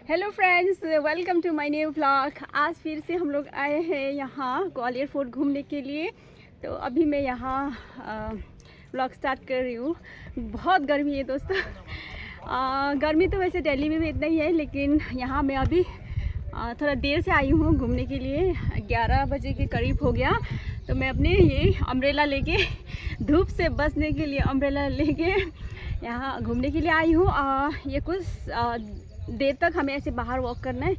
Hello friends, welcome to my new vlog. आज फिर से हम लोग आए हैं यहाँ ग्वालियर फोर्ट घूमने के लिए। तो अभी मैं यहाँ व्लॉग स्टार्ट कर रही हूँ। बहुत गर्मी है दोस्तों। गर्मी तो वैसे दिल्ली में भी इतना ही है, लेकिन यहाँ मैं अभी थोड़ा देर से आई हूँ घूमने के लिए। 11 बजे के करीब हो गया। तो मैं अपने ये अम्ब्रेला लेके, धूप से बचने के लिए अम्ब्रेला लेके यहाँ घूमने के लिए आई हूँ। ये कुछ देर तक हमें ऐसे बाहर वॉक करना है।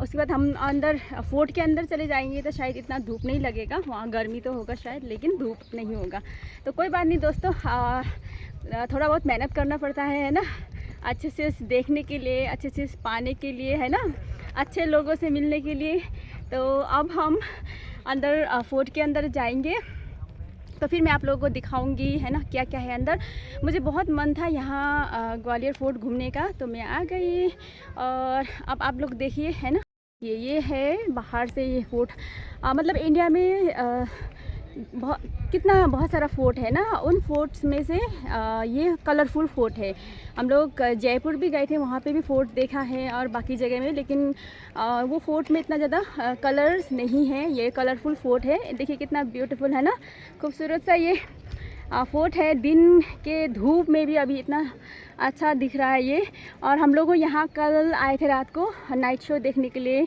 उसके बाद हम अंदर फोर्ट के अंदर चले जाएंगे, तो शायद इतना धूप नहीं लगेगा। वहाँ गर्मी तो होगा शायद, लेकिन धूप नहीं होगा। तो कोई बात नहीं दोस्तों, थोड़ा बहुत मेहनत करना पड़ता है ना, अच्छे से देखने के लिए, अच्छे से पाने के लिए, है ना, अच्छे लोगों से मिलने के लिए। तो अब हम अंदर फोर्ट के अंदर जाएंगे, तो फिर मैं आप लोगों को दिखाऊंगी, है ना, क्या क्या है अंदर। मुझे बहुत मन था यहाँ ग्वालियर फोर्ट घूमने का, तो मैं आ गई। और अब आप लोग देखिए, है ना, ये है बाहर से ये फोर्ट। मतलब इंडिया में बहुत सारा फोर्ट है ना। उन फोर्ट्स में से ये कलरफुल फोर्ट है। हम लोग जयपुर भी गए थे, वहाँ पे भी फोर्ट देखा है, और बाकी जगह में, लेकिन वो फोर्ट में इतना ज़्यादा कलर्स नहीं है। ये कलरफुल फोर्ट है। देखिए कितना ब्यूटीफुल है ना, खूबसूरत सा ये फोर्ट है। दिन के धूप में भी अभी इतना अच्छा दिख रहा है ये। और हम लोग यहाँ कल आए थे रात को नाइट शो देखने के लिए।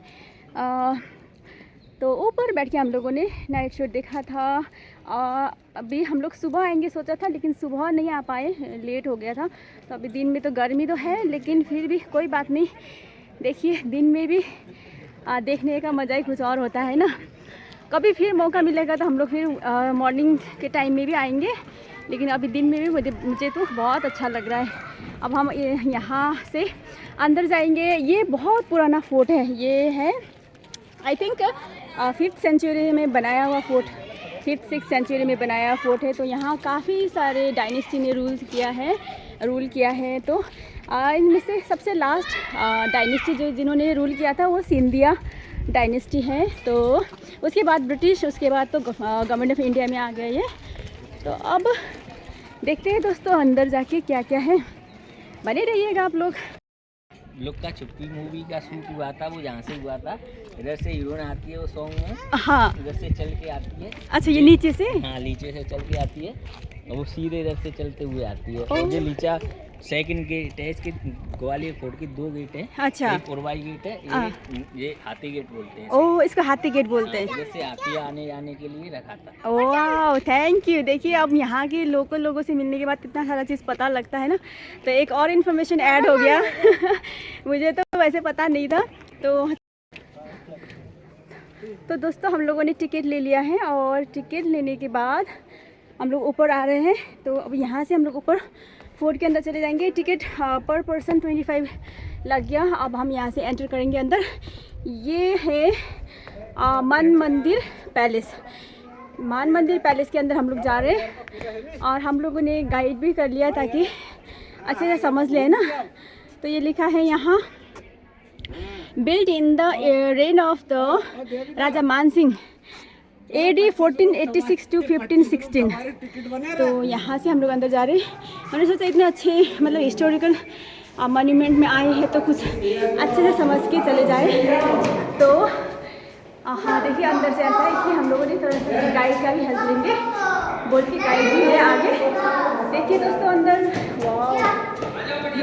तो ऊपर बैठ के हम लोगों ने नाइट शो देखा था। अभी हम लोग सुबह आएंगे सोचा था, लेकिन सुबह नहीं आ पाए, लेट हो गया था। तो अभी दिन में तो गर्मी तो है, लेकिन फिर भी कोई बात नहीं। देखिए दिन में भी देखने का मज़ा ही कुछ और होता है ना। कभी फिर मौका मिलेगा तो हम लोग फिर मॉर्निंग के टाइम में भी आएंगे, लेकिन अभी दिन में भी मुझे तो बहुत अच्छा लग रहा है। अब हम यहाँ से अंदर जाएंगे। ये बहुत पुराना फोर्ट है। ये है आई थिंक 5th सेंचुरी में बनाया हुआ फोर्ट, 5th 6th सेंचुरी में बनाया हुआ फोर्ट है। तो यहाँ काफ़ी सारे डायनेस्टी ने रूल किया है। तो इनमें से सबसे लास्ट डायनेस्टी जिन्होंने रूल किया था वो सिंधिया डायनेस्टी है। तो उसके बाद ब्रिटिश, उसके बाद तो गवर्नमेंट ऑफ इंडिया में आ गया ये। तो अब देखते हैं दोस्तों अंदर जाके क्या क्या है। बने रहिएगा आप लोग। लोग का चुप्पी मूवी का शूट हुआ था, वो जहाँ से हुआ था। इधर से हीरोइन आती है वो सॉन्ग में, हाँ, इधर से चल के आती है। अच्छा, ये नीचे से, हाँ, नीचे से चल के आती है और वो सीधे इधर से चलते हुए आती है। और ये नीचा सेकंड गेट है इसके। ग्वालियर फोर्ट की 2 गेट है। अच्छा, एक उरवाई गेट है, ये हाथी गेट बोलते हैं। ओह, इसको हाथी गेट बोलते हैं। इधर से हाथी आने जाने के लिए रखा था। वाह, थैंक यू। देखिए अब यहाँ के लोकल लोगों से मिलने के बाद कितना सारा चीज़ पता लगता है ना। तो एक और इन्फॉर्मेशन ऐड हो गया। मुझे तो वैसे पता नहीं था। तो दोस्तों हम लोगों ने टिकट ले लिया है, और टिकट लेने के बाद हम लोग ऊपर आ रहे हैं। तो अब यहाँ से हम लोग ऊपर फोर्ट के अंदर चले जाएंगे। टिकट पर पर्सन 25 लग गया। अब हम यहाँ से एंटर करेंगे अंदर। ये है मान मंदिर पैलेस। मान मंदिर पैलेस के अंदर हम लोग जा रहे हैं, और हम लोगों ने गाइड भी कर लिया ताकि अच्छे से समझ लें ना। तो ये लिखा है यहाँ, built in the reign of the Raja Man Singh AD 1486 to 1516। तो यहाँ से हम लोग अंदर जा रहे हैं। मैंने सोचा इतने अच्छे मतलब हिस्टोरिकल मॉन्यूमेंट में आए हैं तो कुछ अच्छे से समझ के चले जाए। तो हाँ, देखिए अंदर से ऐसा है, इसलिए हम लोगों ने थोड़ा सा गाइड का भी हेल्प लेंगे बोल के गाइड भी है आगे। देखिए दोस्तों अंदर, वाह,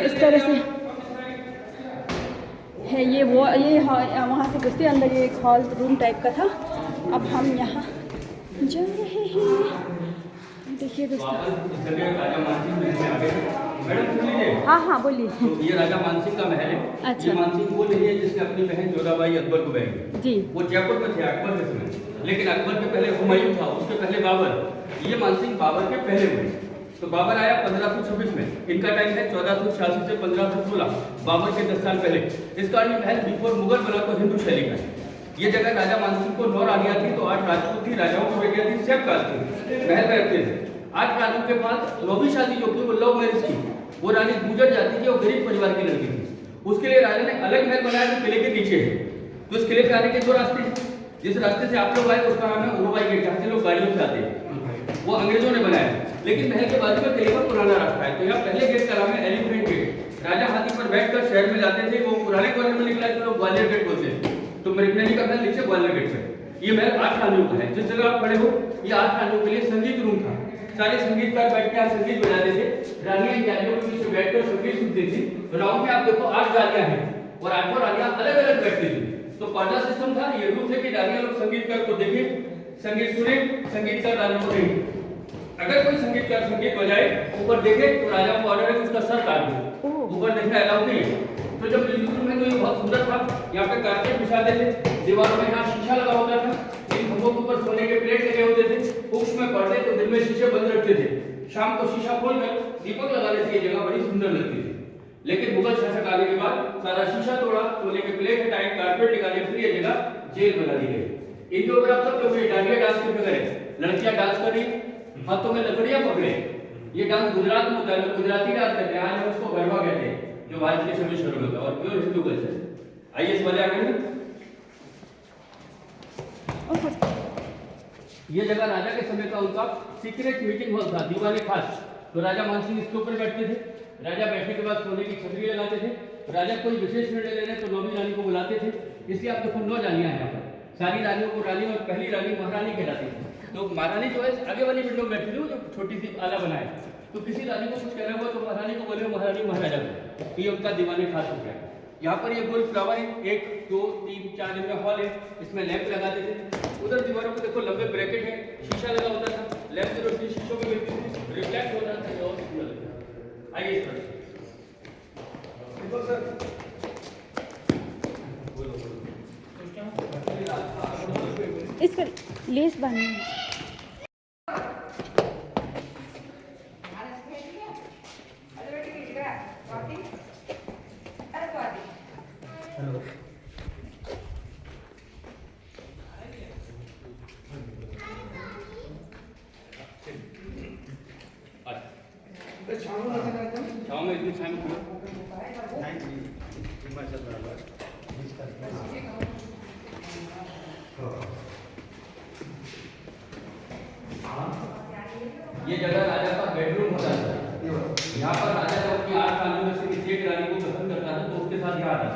इस तरह से है ये वहाँ से घुसते अंदर ये एक हॉल रूम टाइप का था। अब हम यहाँ जा रहे हैं। देखिए दोस्तों, हाँ हाँ बोलिए। तो ये राजा मानसिंह का महल है। अच्छा। ये मानसिंह वो नहीं है जिसने अपनी बहन जोधाबाई अकबर को बहन जी। वो जयपुर में थे अकबर के समय, लेकिन अकबर के पहले हुमायूं था, उसके पहले बाबर। ये मानसिंह बाबर के पहले हुए। तो बाबर आया 1526 में। इनका टाइम है 1486 से 1516, बाबर के 10 साल पहले। इसका महल बिफोर मुगल बना तो हिंदू शैली का। ये जगह राजा मानसिंह को 9 रानियां थी, तो 8 राजपूत थी, राजाओं की बेटियां थी, सब कास्ट थी, महल में रहते थे। 8 रानियों के पास 9वीं शादी जो थी वो लव मैरिज की। वो रानी गुजर जाती थी और गरीब परिवार की लड़की थी। उसके लिए राजा ने अलग महल बनाया जो किले के नीचे है। तो इस किले पे आने के 2 रास्ते हैं। जिस रास्ते से आप लोग आए उसका नाम है उरवाई गेट, जहाँ से लोग गाड़ियों से आते हैं। वो अंग्रेजों ने बनाया, लेकिन महल के बाजू में किले का पुराना रास्ता है। तो यहाँ पहले गेट का नाम है एलिफेंट गेट। शहर में जाते थे, वो पुराने ग्वालियर में निकला तो लोग ग्वालियर गेट बोलते हैं। तो मृगनैनी का महल नीचे ग्वालियर गेट पे। ये महल 8 रानियों का है। जिस जगह आप खड़े हो ये 8 रानियों के लिए संगीत रूम था। सारे संगीतकार बैठ के यहाँ संगीत बजाते थे। रानियां जालियों के पीछे बैठकर संगीत सुनती थी। राउंड में आप देखो 8 जालियां हैं और 8 रानियां अलग अलग बैठती थी। तो पर्दा सिस्टम था। ये रूल थे कि रानियां लोग संगीतकार को देखे, संगीत सुने, संगीतकार रानियों को नहीं। अगर कोई संगीतकार संगीत बजाए ऊपर देखे तो राजा को ऑर्डर है कि उसका सर काट दो। ऊपर देखना अलाउड नहीं है। तो जब म्यूजिक रूम में तो ये बहुत सुंदर था। यहाँ पे कारपेट बिछाते थे, दीवारों में यहाँ शीशा लगा होता था, इन खंभों के ऊपर सोने के प्लेट लगे होते थे, हुक्स में पड़ते तो दिन में शीशे बंद रखते थे, शाम को शीशा खोलकर दीपक लगाने से ये जगह बड़ी सुंदर लगती थी। लेकिन मुगल शासक आने के बाद सारा शीशा तोड़ा, सोने के प्लेट हटाए, कारपेट निकाले, फिर ये जगह जेल बना दी गई। इनके ऊपर आप सब लोग डांडिया डांस की फिगर है, लड़कियां डांस कर रही, हाथों में लकड़ियां पकड़े। ये डांस गुजरात में होता है, लोग गुजराती डांस करते हैं। आज हम उसको गरबा कहते हैं, जो भारत के सभी शहरों में होता है और प्योर हिंदू कल्चर। आइए इस वाले आगे। ये जगह राजा के समय का उनका सीक्रेट मीटिंग हॉल था, दीवाने खास। तो राजा मानसिंह इसके ऊपर बैठते थे। राजा बैठने के बाद सोने की छतरी लगाते थे। राजा कोई विशेष निर्णय ले रहे तो 9वीं रानी को बुलाते थे। इसलिए आप देखो 9 रानियां हैं यहाँ पर। सारी रानियों को रानी और पहली रानी महारानी कहलाती थी। तो महारानी जो है आगे वाली विंडो में बैठी थी, वो जो छोटी सी आला बनाए। तो किसी रानी को कुछ कहना हुआ तो महारानी को बोले महारानी महाराजा को, ये उनका दीवाने खास हो गया। यहाँ पर ये गोल फ्लावर है, 1 2 3 4 इनमें हॉल है, इसमें लैंप लगाते थे। उधर दीवारों को देखो लंबे ब्रैकेट है, शीशा लगा होता था, लैंप की रोशनी शीशों में मिलती थी, रिफ्लेक्ट होता था और सुंदर लगता था। आइए इस तरह इसका लेस बांधना है। छाव में इतनी छाव में ये जगह राजा का बेडरूम होता था। यहाँ पर राजा जब अपनी 8 रानियों में से किसी एक रानी को पसंद करता था तो उसके साथ यहाँ आता।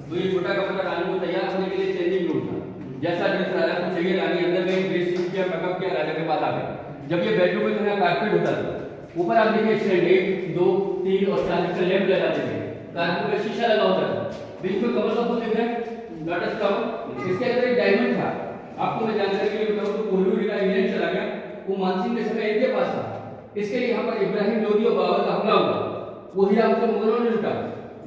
तो ये छोटा कमरा रानी को तैयार होने के लिए चेंजिंग रूम था। जैसा ड्रेस राजा को चाहिए, रानी अंदर गई, ड्रेस चेंज किया, मेकअप किया, राजा के पास आ गए। जब ये बेडरूम में तो यहाँ कारपेट होता था, ऊपर आप देखिए स्टैंड 1 2 3 और 4 का लैंप लगाते थे, कारपेट में शीशा लगा होता था, बीच में कमल का फूल दिख रहा है, लोटस फ्लावर। इसके अंदर एक डायमंड था। आपको मैं जानकारी के लिए बताऊं तो कोहिनूर का इंग्लैंड चला गया, वो मानसिंह के समय इनके पास था। इसके लिए यहाँ पर इब्राहिम लोधी और बाबर का हमला हुआ, वो हीरा उसे मुगलों ने लूटा।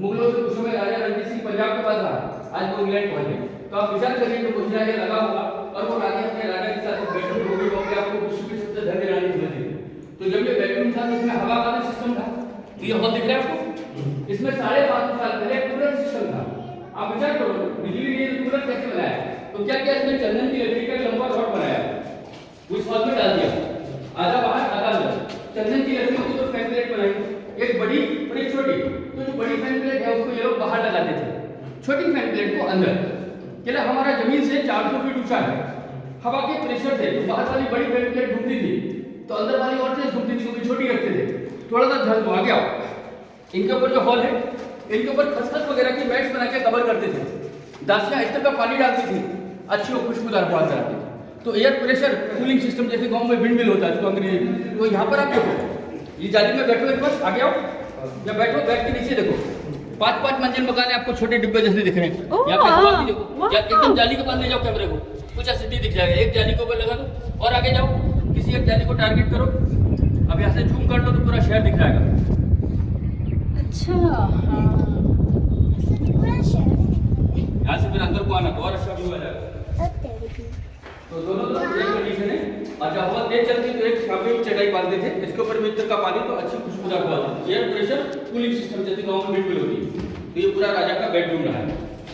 मुगलों से उस समय राजा रणजीत सिंह पंजाब के पास था, आज वो इंग्लैंड पहुंच गए। तो आप विचार करिए कि कुछ राजा लगा होगा और वो रानी अपने राजा के साथ बेडरूम हो गई होगी, आपको विश्व की सबसे धन्य रानी मिली। तो जब ये बेडरूम था इसमें हवा का भी सिस्टम था। ये हॉल दिख रहा है आपको, इसमें 5.5 साल पहले कूलर सिस्टम था। आप विचार करो बिजली नहीं तो कूलर कैसे बनाया। तो क्या किया, इसमें चंदन की लकड़ी का लंबा रॉड बनाया, उस हॉल में डाल दिया, आधा बाहर आधा अंदर। चंदन की लकड़ी की तो फैन प्लेट बनाई, एक बड़ी और एक छोटी। तो जो बड़ी फैन प्लेट है उसको ये लोग बाहर लगाते थे, छोटी फैन प्लेट को अंदर। क्या हमारा जमीन से 400 फीट ऊंचा है, हवा के प्रेशर से तो बाहर वाली बड़ी फैन प्लेट घूमती थी, तो अंदर वाली और तेज घूमती थी क्योंकि छोटी रखते थे। थोड़ा सा ध्यान दो, आगे आओ। इनके ऊपर जो हॉल है, इनके ऊपर खसखस वगैरह की मैट्स बना के कवर करते थे। दासियां इस तरह का पानी डालती थी, अच्छी और खुशबूदार हवा चलाती थी। तो एयर प्रेशर कूलिंग सिस्टम जैसे गांव में विंड मिल होता है उसको अंग्रेजी। तो यहाँ पर आप देखो, ये जाली में बैठो एक बार, आगे आओ या बैठो, बैठ के नीचे देखो 5-5 मंजिल मकान है, आपको छोटे डिब्बे जैसे दिख रहे हैं। यहाँ पे हवा की देखो, एकदम जाली के पास ले जाओ कैमरे को, कुछ सिटी दिख जाएगा। एक जाली को लगा दो और आगे जाओ, किसी एक जाली को टारगेट करो। अब यहाँ से जूम कर लो तो पूरा शहर दिख जाएगा। अच्छा, यहाँ से फिर अंदर को आना तो और अच्छा व्यू आ जाएगा। तो दोनों तरफ एक कंडीशन है, और जब हवा तेज चलती है तो एक सामने में चटाई बांधते थे, इसके ऊपर मीटर का पानी तो अच्छी खुशबूदार हवा आती है। एयर प्रेशर कूलिंग सिस्टम जैसे गाँव में बिल्कुल होती है। तो ये पूरा राजा का बेडरूम रहा है।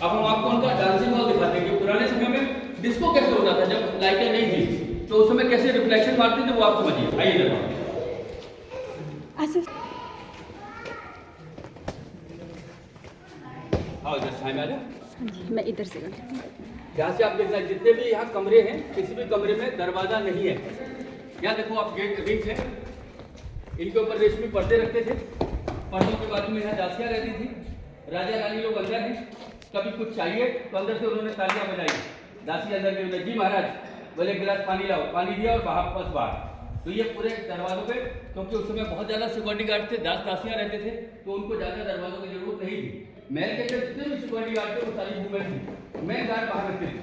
अब हम आपको उनका डांसिंग हॉल दिखाते हैं कि पुराने समय में डिस्को कैसे होता था, जब लाइटें नहीं थी तो उस समय कैसे रिफ्लेक्शन मारते थे, वो आप समझिए। आइए देखो, आओ जस्ट टाइम आ जाओ। मैं इधर से यहाँ से आप देखना, जितने भी यहाँ कमरे हैं किसी भी कमरे में दरवाजा नहीं है। यहाँ देखो आप गेट रिंग है, इनके ऊपर रेशमी पर्दे रखते थे, पर्दों के बाजू में यहाँ दासियाँ रहती थी। राजा रानी लोग अंदर हैं, कभी कुछ चाहिए तो अंदर से उन्होंने तालियां बजाई, दासी अंदर के जी महाराज बोले गिलास पानी लाओ, पानी दिया और बाहर। तो ये पूरे दरवाजों पे, क्योंकि उस समय बहुत ज़्यादा सिक्योरिटी गार्ड थे, दासियाँ रहते थे, तो उनको ज़्यादा दरवाजों की जरूरत नहीं थी। महल के अंदर जितने भी सिक्योरिटी गार्ड थे वो सारी वुमेन थी, मेन गार्ड बाहर रखते थे।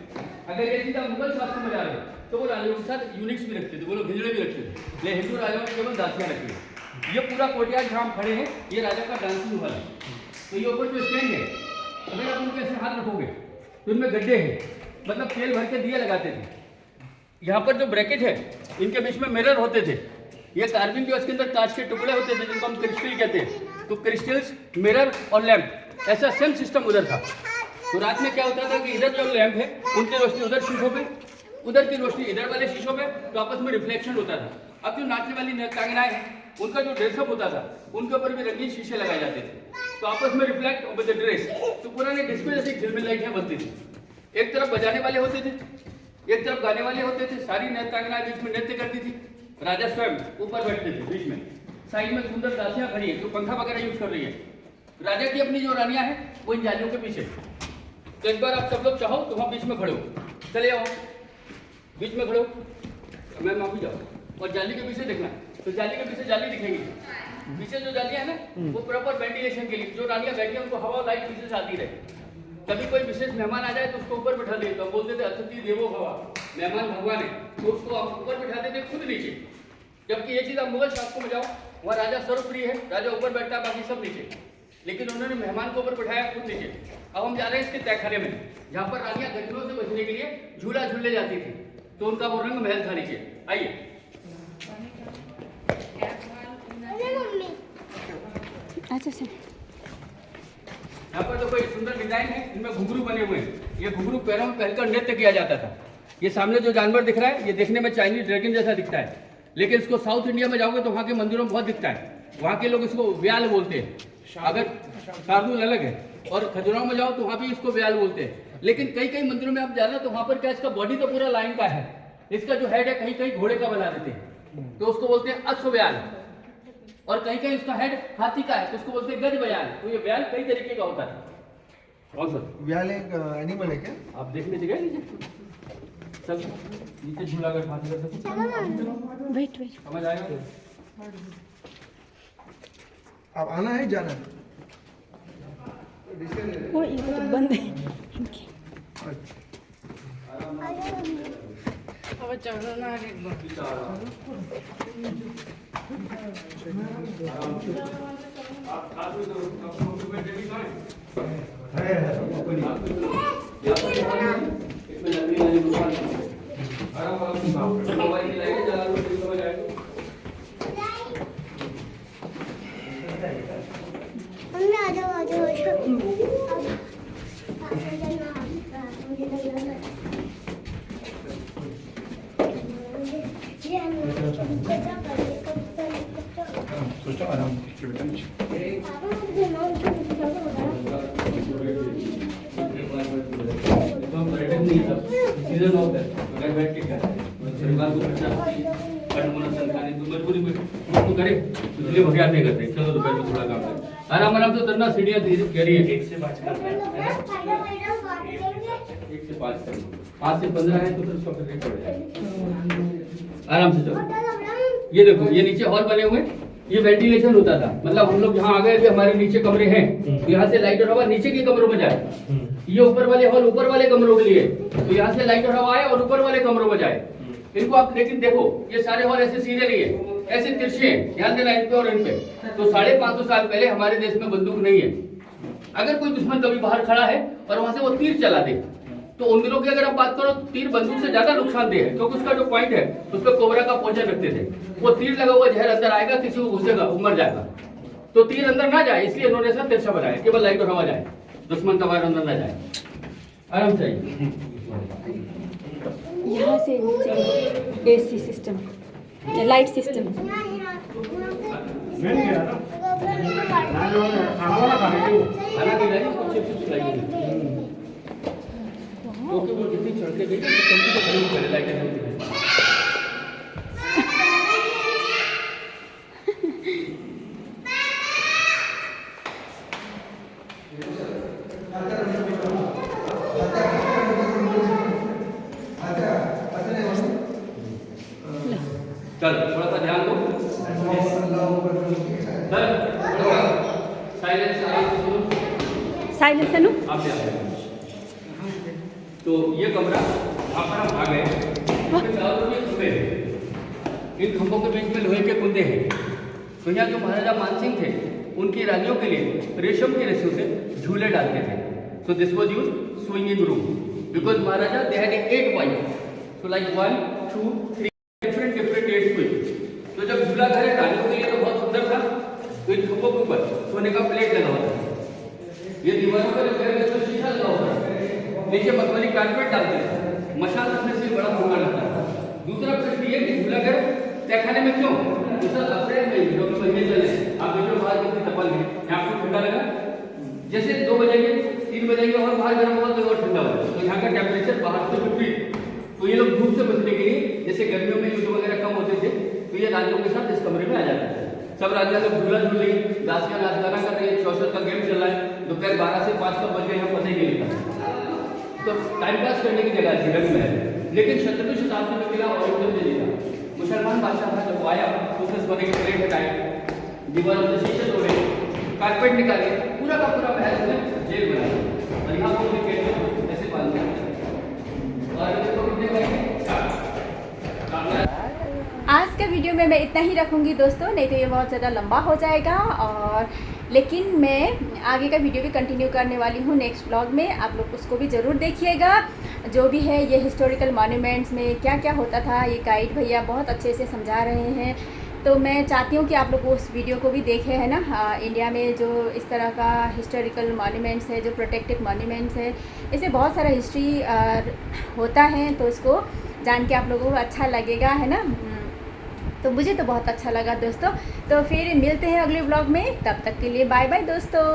अगर ये सीधा मुगल शासन में जा रहे तो वो राजाओं के साथ यूनिक्स भी रखते थे, वो लोग हिजड़े भी रखते थे, लेकिन हिंदू राजाओं ने केवल दासियाँ रखी है। ये पूरा कोर्टयार्ड जहाँ हम खड़े हैं, ये राजा का डांसिंग हॉल है। तो ये ऊपर जो स्टैंड है, अगर आप उनके ऐसे हाथ रखोगे तो इनमें गड्ढे हैं, मतलब तेल भर के दिए लगाते थे। यहाँ पर जो ब्रैकेट है, इनके बीच में मिरर होते थे। ये कार्विंग जो इसके अंदर कांच के टुकड़े होते थे, जिनको हम क्रिस्टल कहते हैं। तो क्रिस्टल्स, मिरर और लैंप, ऐसा सेम सिस्टम उधर था। तो रात में क्या होता था कि इधर जो लैंप है, उनकी रोशनी उधर शीशों पे, उधर की रोशनी इधर वाले शीशों पे, तो आपस में रिफ्लेक्शन होता था। अब जो नाचने वाली नृत्यांगनाएं हैं, उनका जो ड्रेसअप होता था, उनके ऊपर भी रंगीन शीशे लगाए जाते थे, तो आपस में रिफ्लेक्ट विद द ड्रेस। तो पुराने डिस्को जैसी झिलमिल लाइटें बनती थी। एक तरफ बजाने वाले होते थे, एक तरफ गाने वाले होते थे, सारी नृत्यांगनाएं बीच में नृत्य करती थी। राजा स्वयं ऊपर बैठते थे बीच में, साइड में सुंदर दासियां खड़ी है जो पंखा वगैरह यूज कर रही है। राजा की अपनी जो रानियां हैं वो इन जालियों के पीछे। तो एक बार आप सब लोग चाहो तो वहाँ बीच में खड़े हो, चले आओ बीच में खड़े हो, मैम आप भी जाओ और जाली के पीछे देखना। तो जाली के पीछे जाली दिखेंगी, पीछे जो जालियां है ना वो प्रॉपर वेंटिलेशन के लिए, जो रानियां बैठी हैं उनको हवा लाइट पीछे से आती रहे। कभी कोई विशेष मेहमान आ जाए तो उसको ऊपर बिठा देते, तो बोलते थे अतिथि देवो भव, मेहमान भगवान है, तो उसको आप ऊपर बिठाते थे, खुद नीचे। जबकि ये चीज़ आप मुगल शासकों में जाओ, वहाँ राजा सर्वप्रिय है, राजा ऊपर बैठता है, बाकी सब नीचे, लेकिन उन्होंने मेहमान को ऊपर बिठाया, खुद नीचे। अब हम जा रहे हैं इसके तहखाने में, जहाँ पर रानियाँ गंजलों से बचने के लिए झूला झूलने जाती थी, तो उनका वो रंग महल था नीचे। आइए अच्छा सर, यहाँ पर तो कोई सुंदर डिजाइन है, इनमें घुंघरू बने हुए हैं। ये घुंघरू पैरों में पहनकर नृत्य किया जाता था। ये सामने जो जानवर दिख रहा है, ये देखने में चाइनीज ड्रैगन जैसा दिखता है, लेकिन इसको साउथ इंडिया में जाओगे तो वहाँ के मंदिरों में बहुत दिखता है। वहाँ के लोग इसको व्याल बोलते हैं। अगर शार्दुल अलग है, और खजुराहो में जाओ तो वहाँ भी इसको व्याल बोलते हैं। लेकिन कई कई मंदिरों में आप जा रहे हो तो वहाँ पर क्या, इसका बॉडी तो पूरा लाइन का है, इसका जो हेड है कहीं कहीं घोड़े का बना देते हैं, तो उसको बोलते हैं अश्वव्याल। और कहीं कहीं इसका हेड हाथी का है, तो उसको बोलते हैं गज व्याल। तो ये व्याल कई तरीके का होता है। कौन सा व्याल एक एनिमल है क्या? आप देखने जगह नीचे, चल नीचे झूला कर हाथी कर सकते, वेट समझ आएगा? अब आना है जाना है? वो ये तो बंद है इनके। अब चलो ना आगे भगयात नहीं करते। चलो दोपहर में थोड़ा काम है, आराम आराम से उतरना, सीढ़ियाँ कह रही है 1 से 5 करना है, 1 से 5 करना, 5 से 15 है तो फिर उसका फिर पड़ जाएगा। आराम से चलो। ये देखो, ये नीचे हॉल बने हुए, ये वेंटिलेशन होता था, मतलब हम लोग जहाँ आ गए थे, हमारे नीचे कमरे हैं, तो यहाँ से लाइट और हवा नीचे के कमरों में जाए। ये ऊपर वाले हॉल ऊपर वाले कमरों के लिए, तो यहाँ से लाइट और हवा आए और ऊपर वाले कमरों में जाए। इनको आप लेकिन देखो, ये सारे हॉल ऐसे सीधे नहीं है, ऐसे तिरछे हैं, ध्यान देना इन पे और इन पे। तो 550 साल पहले हमारे देश में बंदूक नहीं है। अगर कोई दुश्मन कभी बाहर खड़ा है और वहां से वो तीर चला दे, तो उन दिनों की अगर आप बात करो, तीर बंदूक से ज्यादा नुकसानदेह है, क्योंकि उसका जो पॉइंट है उस पर कोबरा का पोजन रखते थे। वो तीर लगा हुआ जहर अंदर आएगा, किसी को घुसेगा, वो मर जाएगा। तो तीर अंदर ना जाए, इसलिए इन्होंने ऐसा तिरछा बनाया, केवल लाइट और हवा जाए, दुश्मन का वार अंदर ना जाए। आराम से यहाँ से नीचे AC सिस्टम, लाइट सिस्टम। क्योंकि वो जितनी चढ़ते गई तो कम तो खड़ी करे लाइटें। चल थोड़ा सा ध्यान दो सर थोड़ा साइलेंस साइलेंस अनु आप भी आए। तो ये कमरा यहाँ पर हम आ गए इसके चारों तरफ ये खंभे हैं। इन खंभों के बीच में लोहे के कुंदे हैं। तो यहाँ जो महाराजा मानसिंह थे उनकी रानियों के लिए रेशम की रस्सियों से झूले डालते थे। So this was use swinging room because Maharaja they had 8 wife. So like 1 2 3 different 8 swing. तो जब झूला घर रानियों के लिए तो बहुत सुंदर था। तो इन खंभों के ऊपर सोने का प्लेट लगा हुआ था। ये दीवारों पर घर में तो शीशा लगा हुआ है। नीचे मखमली कारपेट डालते थे। मशाल रखने से बड़ा सुंदर लगता है। दूसरा प्रश्न ये कि झूला घर तहखाने में क्यों? सर अप्रैल में जो महीने चले आप देखो बाहर कितनी तपन है। यहाँ आपको ठंडा लगा जैसे 2 बजेंगे 3 बजेंगे और बाहर गर्म होगा तो और ठंडा होगा। तो यहाँ का टेम्परेचर बाहर से विपरीत। तो ये लोग धूप से बचने के लिए जैसे गर्मियों में युद्ध वगैरह कम होते थे तो ये राज्यों के साथ इस कमरे में आ जाते थे। सब राज्य लोग झूला झूल रही दासियां नाच गाना कर रही है। चौसठ का गेम चल रहा है। दोपहर 12 से 5 कब बज गए यहाँ पता ही नहीं लगता। तो टाइम पास करने की जगह थी रंग महल। लेकिन 17वीं शताब्दी में किला औरंगजेब ने जीता। मुसलमान बादशाह था जब वो आया उसने सोने के प्लेट हटाए दीवारों से शीशे तोड़े कारपेट निकाले पूरा का पूरा महल उसने जेल बनाया। और यहाँ पर कैसे ऐसे बांधते हैं और देखो कितने करेंगे। आज का वीडियो में मैं इतना ही रखूँगी दोस्तों, नहीं तो ये बहुत ज़्यादा लंबा हो जाएगा। और लेकिन मैं आगे का वीडियो भी कंटिन्यू करने वाली हूँ नेक्स्ट व्लॉग में। आप लोग उसको भी ज़रूर देखिएगा। जो भी है ये हिस्टोरिकल मॉन्यूमेंट्स में क्या क्या होता था ये गाइड भैया बहुत अच्छे से समझा रहे हैं। तो मैं चाहती हूँ कि आप लोग उस वीडियो को भी देखें, है ना। इंडिया में जो इस तरह का हिस्टोरिकल मॉन्यूमेंट्स है, जो प्रोटेक्टेड मॉन्यूमेंट्स है, इससे बहुत सारा हिस्ट्री होता है। तो इसको जान के आप लोगों को अच्छा लगेगा, है ना। तो मुझे तो बहुत अच्छा लगा दोस्तों। तो फिर मिलते हैं अगले व्लॉग में, तब तक के लिए बाय बाय दोस्तों।